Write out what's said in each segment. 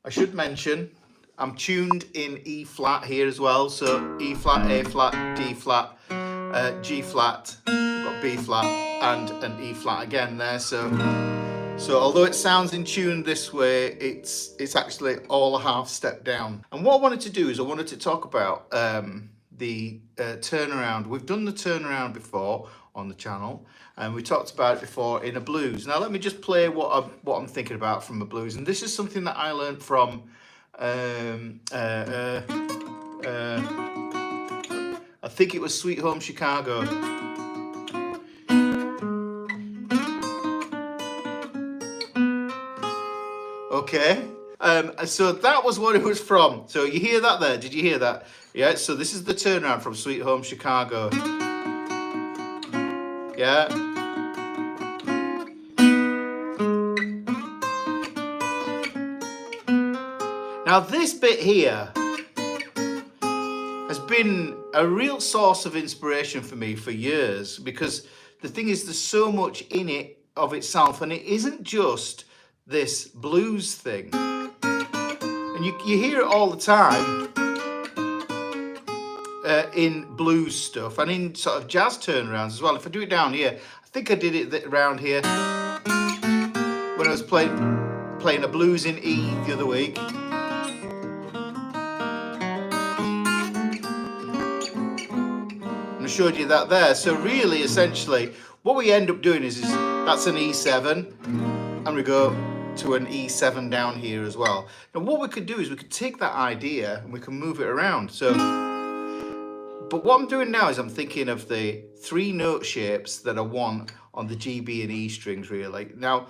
I should mention I'm tuned in E flat here as well, so E flat, A flat, D flat, G flat, I've got B flat and an E flat again there. So although it sounds in tune this way, it's actually all a half step down. And what I wanted to do is I wanted to talk about the turnaround. We've done the turnaround before on the channel, and we talked about it before in a blues. Now let me just play what I'm thinking about from a blues, and this is something that I learned from I think it was Sweet Home Chicago. Okay, so that was what it was from. So you hear that there? Did you hear that? Yeah, so this is the turnaround from Sweet Home Chicago. Yeah. Now this bit here has been a real source of inspiration for me for years, because the thing is, there's so much in it of itself, and it isn't just this blues thing. And you hear it all the time in blues stuff and in sort of jazz turnarounds as well. If I do it down here, I think I did it around here when I was playing a blues in E the other week. And I showed you that there. So really, essentially, what we end up doing is that's an E7, and we go to an E7 down here as well. Now what we could do is we could take that idea and we can move it around. So, but what I'm doing now is I'm thinking of the 3 note shapes that I want on the G, B and E strings really. Now,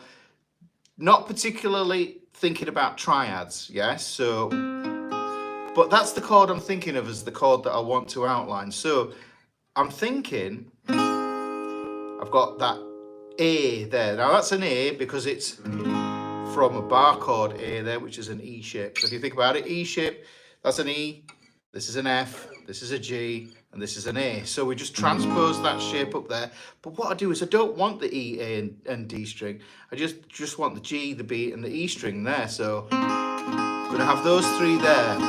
not particularly thinking about triads, yes? So, but that's the chord I'm thinking of as the chord that I want to outline. So I'm thinking, I've got that A there. Now that's an A because it's from a bar chord A there, which is an E shape. So if you think about it, E shape, that's an E, this is an F, this is a G, and this is an A. So we just transpose that shape up there. But what I do is I don't want the E, A, and D string. I just want the G, the B, and the E string there. So I'm going to have those 3 there.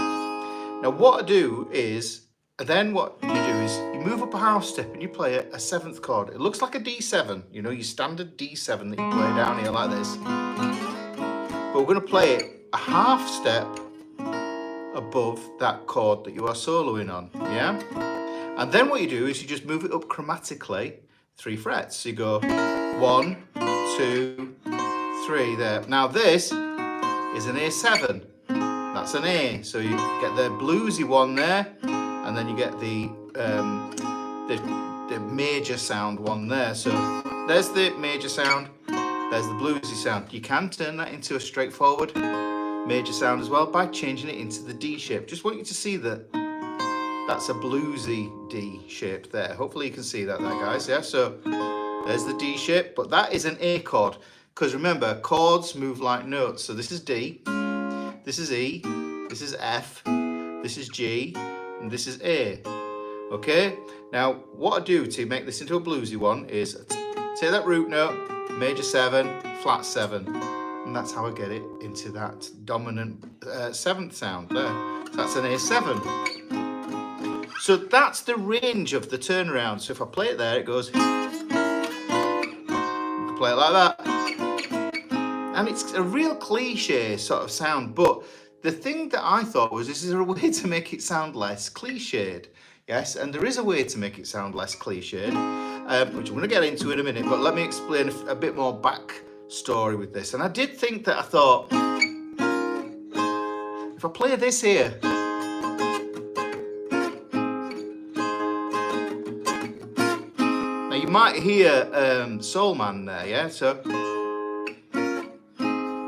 Now what I do is, then what you do is you move up a half step and you play a 7th chord. It looks like a D7, you know, your standard D7 that you play down here like this. But we're going to play it a half step above that chord that you are soloing on, yeah? And then what you do is you just move it up chromatically 3 frets. So you go 1, 2, 3 there. Now this is an A7. That's an A. So you get the bluesy one there, and then you get the major sound one there. So there's the major sound, there's the bluesy sound. You can turn that into a straightforward major sound as well by changing it into the D shape. Just want you to see that that's a bluesy D shape there. Hopefully you can see that there, guys. Yeah, so there's the D shape, but that is an A chord, because remember, chords move like notes. So this is D, this is E, this is F, this is G, and this is A. Okay, now what I do to make this into a bluesy one is take that root note, major 7, flat 7, and that's how I get it into that dominant 7th sound there. So that's an A7. So that's the range of the turnaround. So if I play it there, it goes, you can play it like that, and it's a real cliche sort of sound. But the thing that I thought was, this is a way to make it sound less cliched. Yes, and there is a way to make it sound less cliched, which I'm going to get into in a minute, but let me explain a bit more backstory with this. And I did think that I thought, if I play this here, now you might hear Soul Man there, yeah, so,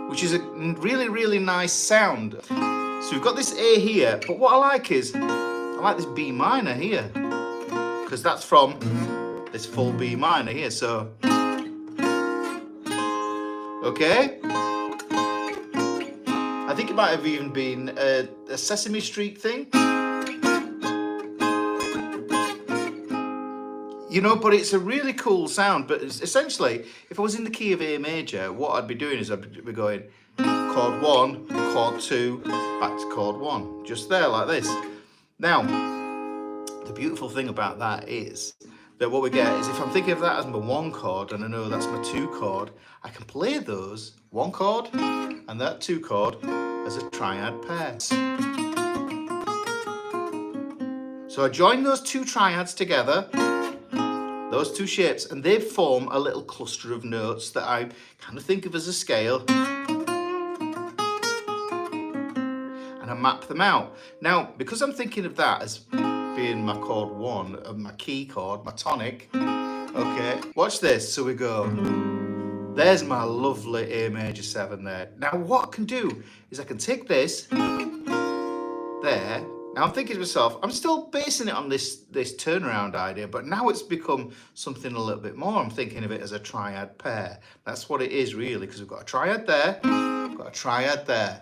which is a really, really nice sound. So we've got this A here, but what I like is, I like this B minor here, because that's from this full B minor here, so, okay. I think it might have even been a Sesame Street thing. You know, but it's a really cool sound. But it's essentially, if I was in the key of A major, what I'd be doing is I'd be going chord 1, chord 2, back to chord 1. Just there, like this. Now, the beautiful thing about that is that what we get is if I'm thinking of that as my 1 chord and I know that's my 2 chord, I can play those 1 chord and that 2 chord as a triad pair. So I join those 2 triads together, those 2 shapes, and they form a little cluster of notes that I kind of think of as a scale. And I map them out. Now, because I'm thinking of that as being my chord 1, my key chord, my tonic, okay, watch this. So we go, there's my lovely A major 7 there. Now what I can do is I can take this, there. Now I'm thinking to myself, I'm still basing it on this turnaround idea, but now it's become something a little bit more. I'm thinking of it as a triad pair. That's what it is really, because we've got a triad there, we've got a triad there.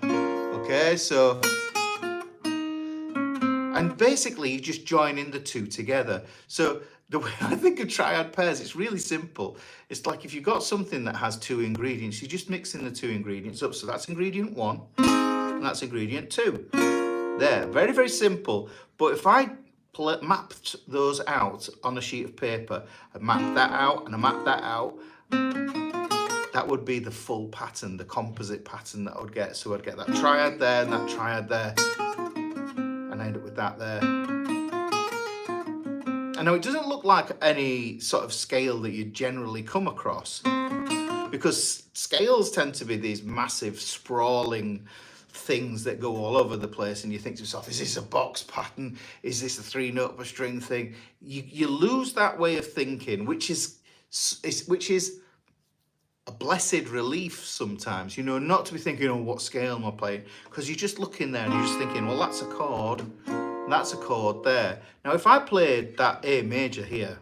Okay, so, and basically you just join in the 2 together. So the way I think of triad pairs, it's really simple. It's like if you've got something that has 2 ingredients, you just mix in the 2 ingredients up. So that's ingredient 1, and that's ingredient 2. There, very, very simple. But if I mapped those out on a sheet of paper, I mapped that out and I mapped that out, that would be the full pattern, the composite pattern that I would get. So I'd get that triad there and that triad there, and I end up with that there. And now it doesn't look like any sort of scale that you generally come across, because scales tend to be these massive, sprawling things that go all over the place, and you think to yourself, is this a box pattern? Is this a 3-note per string thing? You lose that way of thinking, which is a blessed relief sometimes, you know, not to be thinking, oh, what scale am I playing? Because you just look in there and you're just thinking, well, that's a chord, that's a chord there. Now, if I played that A major here,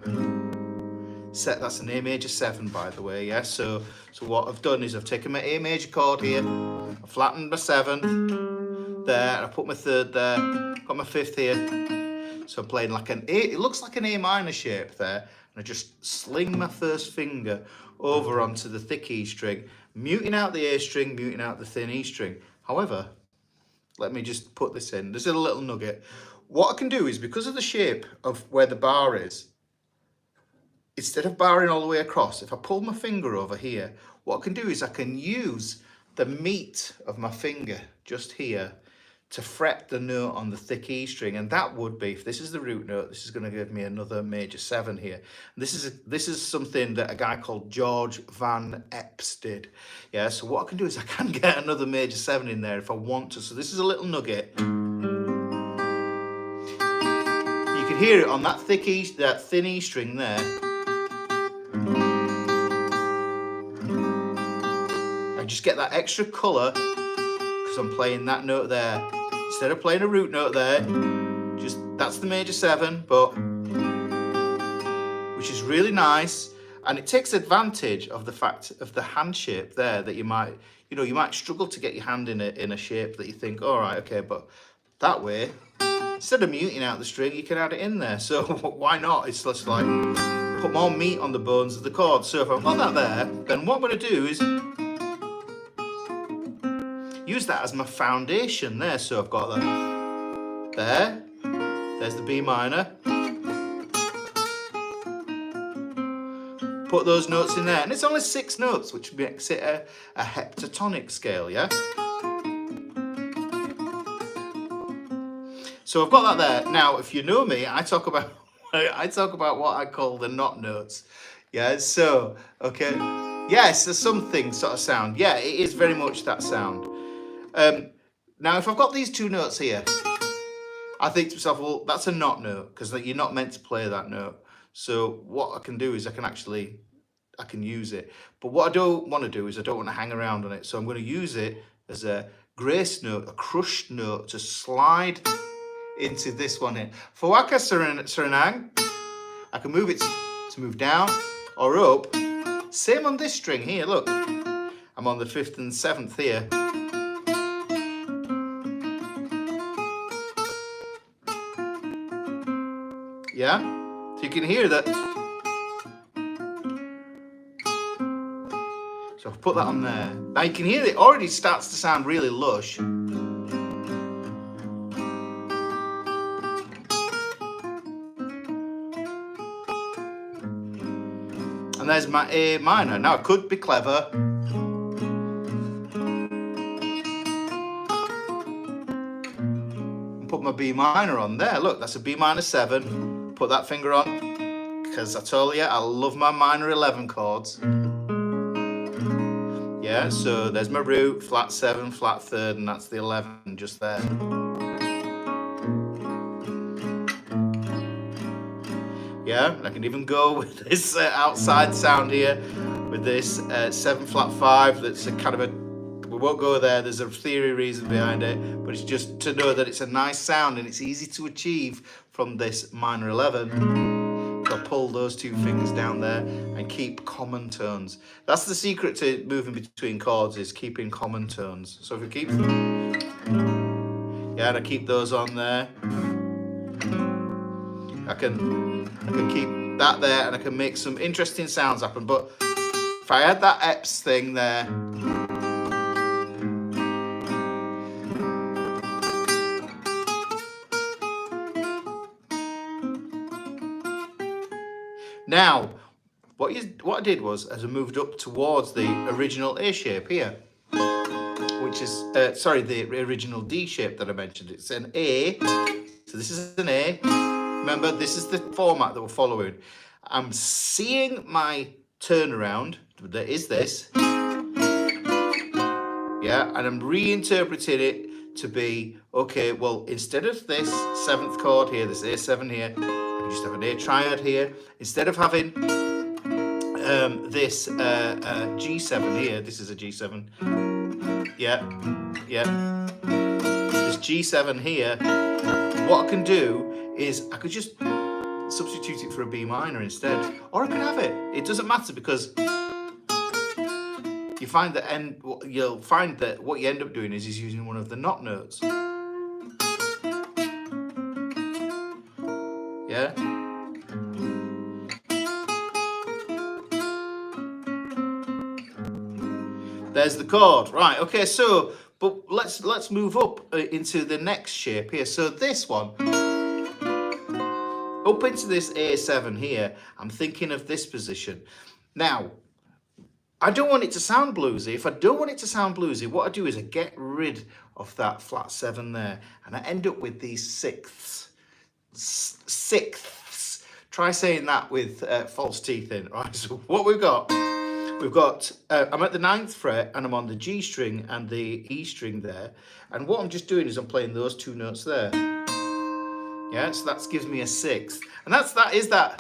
that's an A major 7, by the way, yeah? So what I've done is I've taken my A major chord here, I've flattened my 7 there, and I put my 3rd there, got my 5th here. So I'm playing like an A, it looks like an A minor shape there, and I just sling my first finger over onto the thick E string, muting out the A string, muting out the thin E string. However, let me just put this in. There's a little nugget. What I can do is, because of the shape of where the bar is, instead of barring all the way across, if I pull my finger over here, what I can do is I can use the meat of my finger just here to fret the note on the thick E string, and that would be, if this is the root note, this is going to give me another major 7 here. And this is something that a guy called George Van Epps did. Yeah, so what I can do is I can get another major 7 in there if I want to. So this is a little nugget. You can hear it on that thick E, that thin E string there. I just get that extra colour because I'm playing that note there. Instead of playing a root note there, just that's the major 7, but which is really nice, and it takes advantage of the fact of the hand shape there, that you might struggle to get your hand in a shape that you think, all right, okay, but that way, instead of muting out the string, you can add it in there. So why not? It's just like put more meat on the bones of the chord. So if I've got that there, then what I'm going to do is use that as my foundation there. So I've got that there, there's the B minor, put those notes in there, and it's only 6 notes, which makes it a heptatonic scale, yeah? So I've got that there. Now, if you know me, I talk about what I call the not notes, yeah? So, okay, yes, there's something sort of sound. Yeah, it is very much that sound. Now, if I've got these 2 notes here, I think to myself, well, that's a not note, because you're not meant to play that note. So what I can do is I can use it. But what I don't want to do is I don't want to hang around on it. So I'm going to use it as a grace note, a crushed note, to slide into this one here. For Waka Surinang, I can move it to move down or up. Same on this string here, look. I'm on the 5th and 7th here. Yeah? So you can hear that. So put that on there. Now you can hear it already starts to sound really lush. And there's my A minor. Now I could be clever. And put my B minor on there. Look, that's a B minor 7. Put that finger on. Because I told you, I love my minor 11 chords. Yeah, so there's my root, flat 7, flat 3rd, and that's the 11 just there. Yeah, I can even go with this outside sound here, with this 7 flat 5. That's a kind of a, we won't go there, there's a theory reason behind it, but it's just to know that it's a nice sound and it's easy to achieve from this minor 11. So I'll pull those two fingers down there and keep common tones. That's the secret to moving between chords, is keeping common tones. So if we keep, yeah, and I keep those on there. I can keep that there and I can make some interesting sounds happen. But if I had that EPS thing there, now what I did was, as I moved up towards the original A shape here, which is sorry, the original D shape that I mentioned. It's an A, so this is an A. Remember, this is the format that we're following. I'm seeing my turnaround, that is this, yeah, and I'm reinterpreting it to be, okay, well, instead of this 7th chord here, this A7 here, I can just have an A triad here. Instead of having this G7 here, this is a G7, yeah, this G7 here, what I can do is I could just substitute it for a B minor instead, or I could have it. It doesn't matter, because you find that you'll find that what you end up doing is using one of the not notes. Yeah. There's the chord, right? Okay, so but let's move up into the next shape here. So this one, up into this A7 here, I'm thinking of this position. Now, I don't want it to sound bluesy. If I don't want it to sound bluesy, what I do is I get rid of that flat 7 there, and I end up with these sixths. Sixths. Try saying that with false teeth in, right? So what we've got, I'm at the 9th fret and I'm on the G string and the E string there. And what I'm just doing is I'm playing those 2 notes there. Yeah, so that gives me a 6th. And that is that.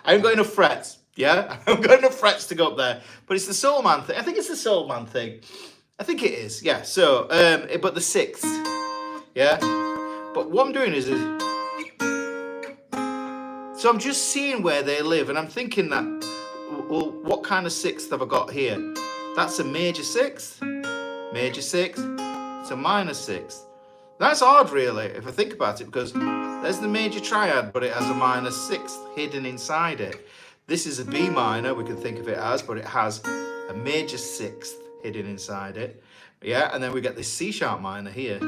I haven't got enough frets. Yeah, I haven't got enough frets to go up there. But it's the soul man thing. I think it's the soul man thing. I think it is. Yeah. So, but the 6th. Yeah. But what I'm doing is so I'm just seeing where they live, and I'm thinking that, well, what kind of 6th have I got here? That's a major 6th. Major 6th. It's a minor 6th. That's odd, really, if I think about it, because there's the major triad, but it has a minor 6th hidden inside it. This is a B minor, we can think of it as, but it has a major 6th hidden inside it. Yeah, and then we get this C sharp minor here.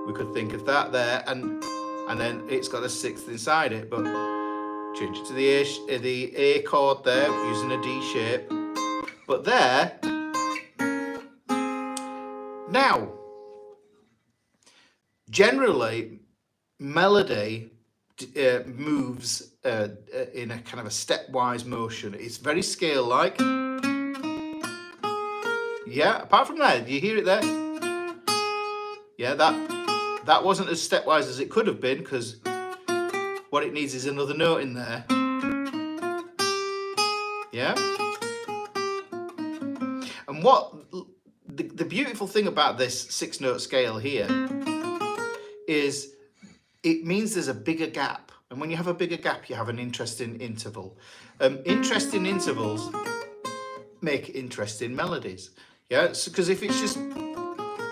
We could think of that there, and then it's got a 6th inside it, but change it to the A chord there, using a D shape. But there, now, generally, melody moves in a kind of a stepwise motion. It's very scale-like. Yeah, apart from that, do you hear it there? Yeah, that wasn't as stepwise as it could have been, because what it needs is another note in there. Yeah? And what the beautiful thing about this 6-note scale here is it means there's a bigger gap. And when you have a bigger gap, you have an interesting interval. Interesting intervals make interesting melodies. Yeah, because if it's just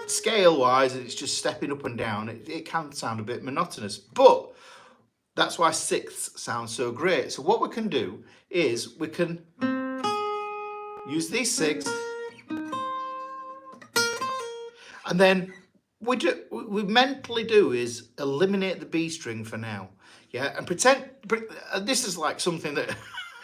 scale wise, and it's just stepping up and down, it can sound a bit monotonous, but that's why sixths sound so great. So what we can do is we can use these sixths, and then we mentally do is eliminate the B string for now, yeah, and pretend this is like something that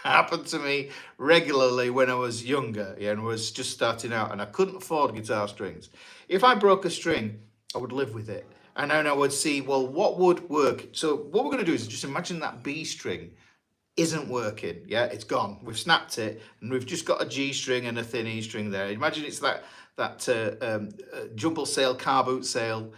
happened to me regularly when I was younger, yeah, and was just starting out, and I couldn't afford guitar strings. If I broke a string, I would live with it, and then I would see, well, what would work. So what we're going to do is just imagine that B string isn't working, yeah, it's gone, we've snapped it, and we've just got a G string and a thin E string there. Imagine it's that jumble sale, car boot sale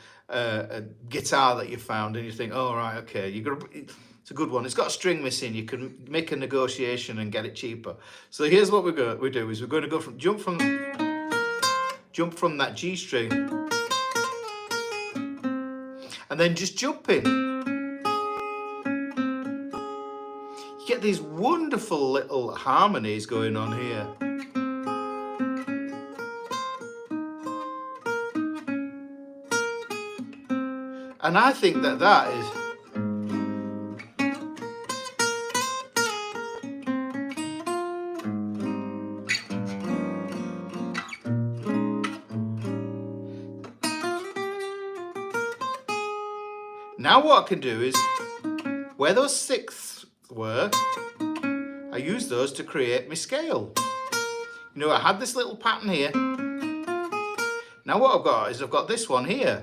guitar that you found, and you think, oh right, okay, it's a good one, it's got a string missing, you can make a negotiation and get it cheaper. So here's what we do is we're going to go from jump from that G string, and then just jump in. You get these wonderful little harmonies going on here. And I think that is now what I can do is where those sixths were, I use those to create my scale. You know, I had this little pattern here. Now what I've got is I've got this one here.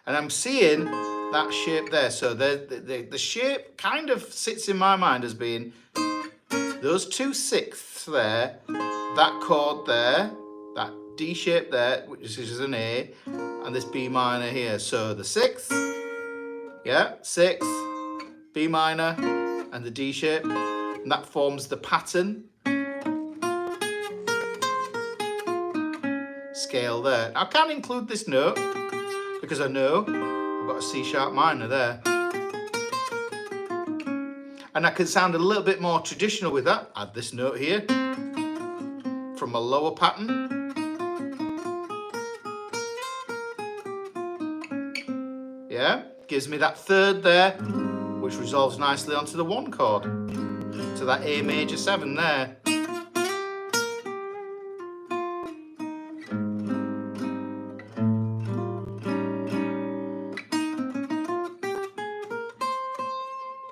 And I'm seeing that shape there. So the shape kind of sits in my mind as being those two sixths there, that chord there, that D shape there, which is an A, and this B minor here. So the sixth, yeah, sixth, B minor, and the D shape, and that forms the pattern scale there. I can include this note because I know I've got a C sharp minor there, and I can sound a little bit more traditional with that. Add this note here from a lower pattern. Yeah, gives me that third there, which resolves nicely onto the one chord, to that A major 7 there.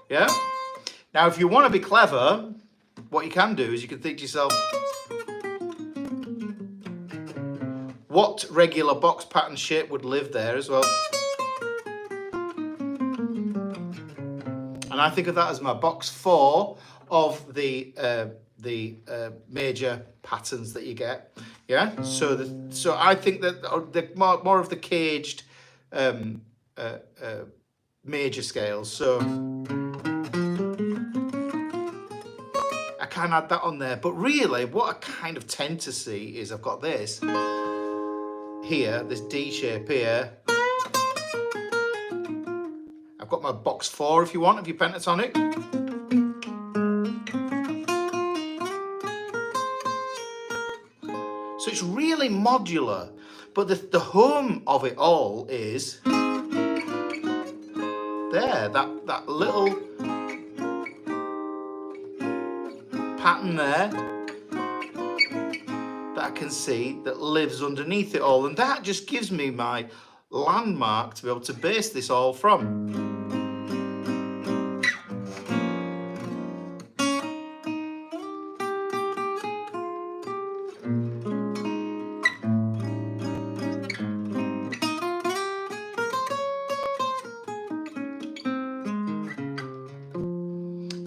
Yeah. Now, if you want to be clever, what you can do is you can think to yourself, what regular box pattern shape would live there as well? And I think of that as my box 4 of the major patterns that you get. Yeah. So I think that the more of the caged major scales. So I can add that on there. But really, what I kind of tend to see is I've got this here, this D shape here. I've got my box 4 if you want, if you're pentatonic. So it's really modular, but the home of it all is there, that little pattern there that I can see that lives underneath it all, and that just gives me my landmark to be able to base this all from.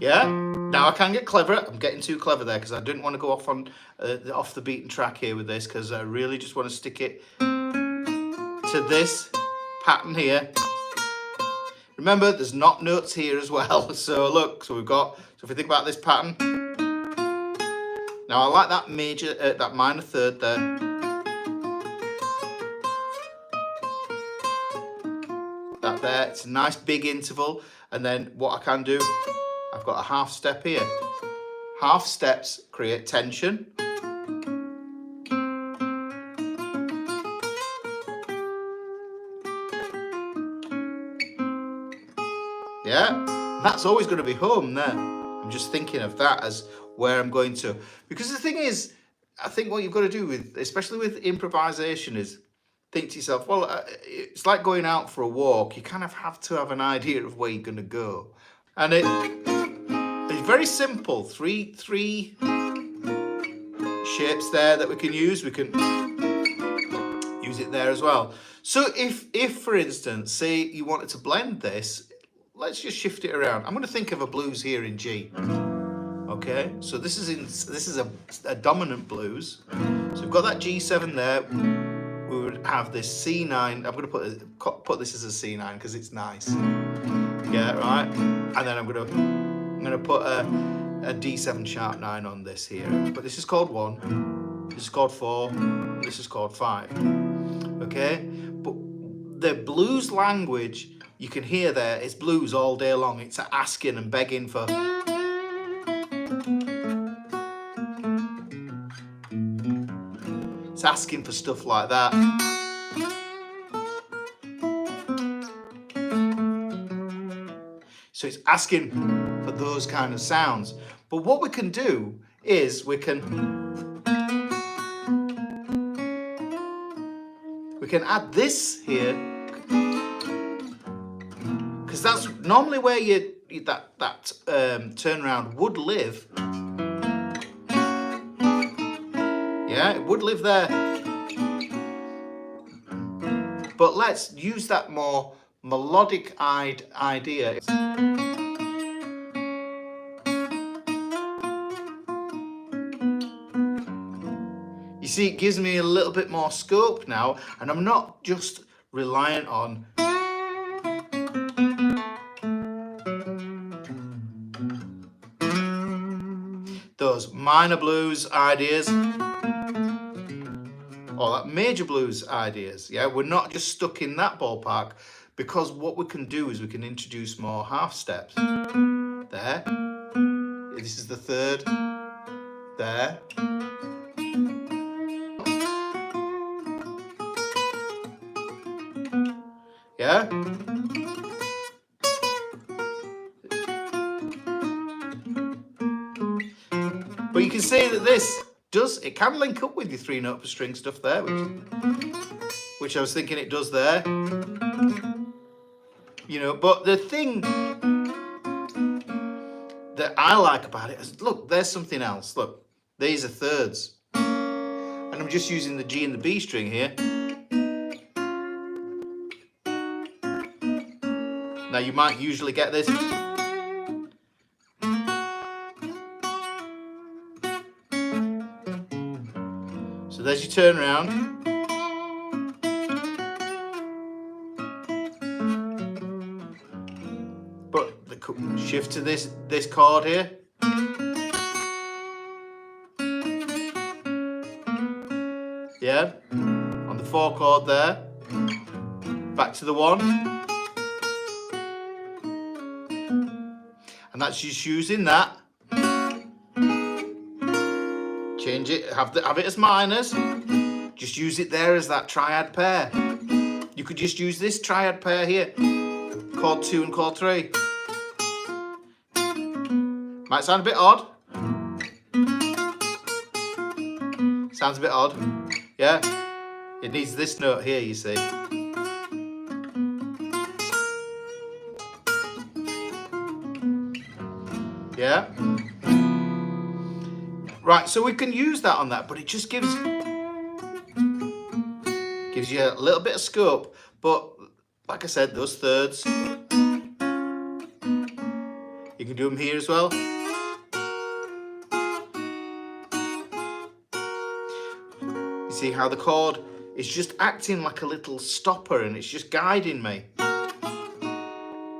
Yeah. Now I can get clever. I'm getting too clever there because I didn't want to go off on off the beaten track here with this, because I really just want to stick it to this pattern here. Remember, there's not notes here as well. So look, so if we think about this pattern. Now I like that major, that minor third there. That there, it's a nice big interval. And then what I can do, I've got a half step here. Half steps create tension. That's always going to be home there. I'm just thinking of that as where I'm going to. Because the thing is, I think what you've got to do with, especially with improvisation, is think to yourself, well, it's like going out for a walk. You kind of have to have an idea of where you're going to go. And it's very simple. Three shapes there that we can use. We can use it there as well. So if for instance, say you wanted to blend this, let's just shift it around. I'm going to think of a blues here in G. Okay, so this is a dominant blues. So we've got that G7 there. We would have this C9. I'm going to put this as a C9 because it's nice. Yeah, right. And then I'm going to put a D7 sharp 9 on this here. But this is called 1. This is called 4. This is called 5. Okay, but the blues language you can hear there. It's blues all day long. It's asking and begging for. It's asking for stuff like that. So it's asking for those kind of sounds. But what we can do is we can add this here, because that's normally where that turnaround would live. Yeah, it would live there. But let's use that more melodic idea. You see, it gives me a little bit more scope now, and I'm not just reliant on those minor blues ideas or that major blues ideas. Yeah, we're not just stuck in that ballpark, because what we can do is we can introduce more half steps. There. This is the third. There. Yeah. But you can see that it can link up with your 3-note per string stuff there, which I was thinking it does there. You know, but the thing that I like about it is, look, there's something else. Look, these are thirds. And I'm just using the G and the B string here. Now you might usually get this. So there's your turnaround. But the shift to this chord here. Yeah, on the 4 chord there. Back to the 1. And that's just using that. Change it, have it as minors. Just use it there as that triad pair. You could just use this triad pair here. Chord 2 and chord 3. Might sound a bit odd. Sounds a bit odd. Yeah? It needs this note here, you see. Yeah? Right, so we can use that on that, but it just gives you a little bit of scope. But like I said, those thirds, you can do them here as well. You see how the chord is just acting like a little stopper, and it's just guiding me.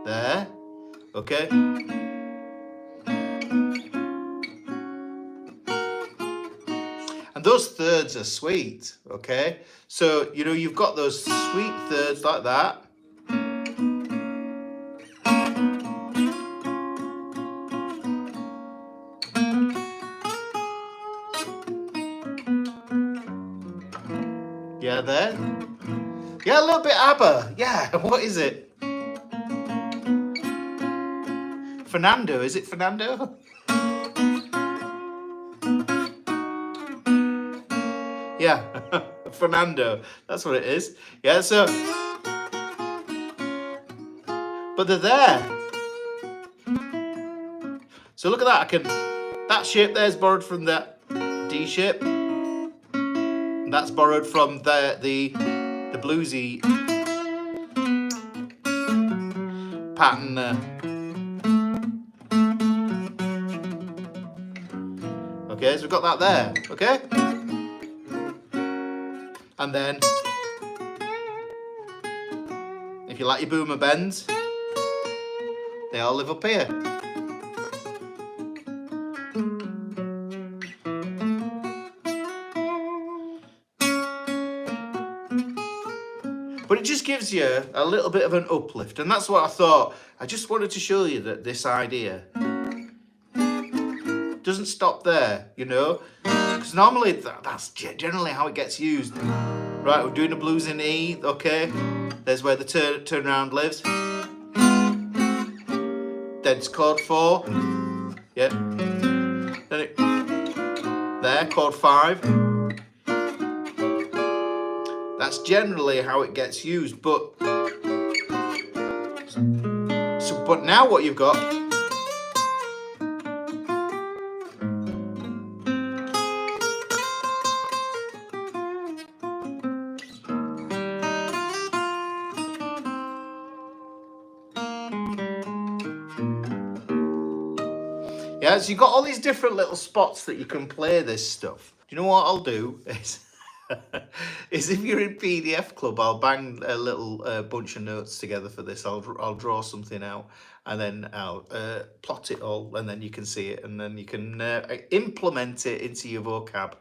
There, okay. And those thirds are sweet, okay? So, you know, you've got those sweet thirds like that. Yeah, there. Yeah, a little bit ABBA. Yeah, what is it? Fernando, is it Fernando? Yeah, Fernando, that's what it is. Yeah, so, but they're there. So look at that, that shape there is borrowed from that D shape. And that's borrowed from the bluesy pattern there. Okay, so we've got that there, okay? And then, if you like your boomer bends, they all live up here. But it just gives you a little bit of an uplift, and that's what I thought. I just wanted to show you that this idea doesn't stop there, you know, because normally that's generally how it gets used. Right, we're doing a blues in E, okay, there's where the turnaround lives. Then it's chord 4, yeah, then there, chord 5. That's generally how it gets used, but now what you've got yeah, so you've got all these different little spots that you can play this stuff. Do you know what I'll do is is if you're in PDF Club, I'll bang a little bunch of notes together for this. I'll draw something out, and then I'll plot it all, and then you can see it, and then you can implement it into your vocab.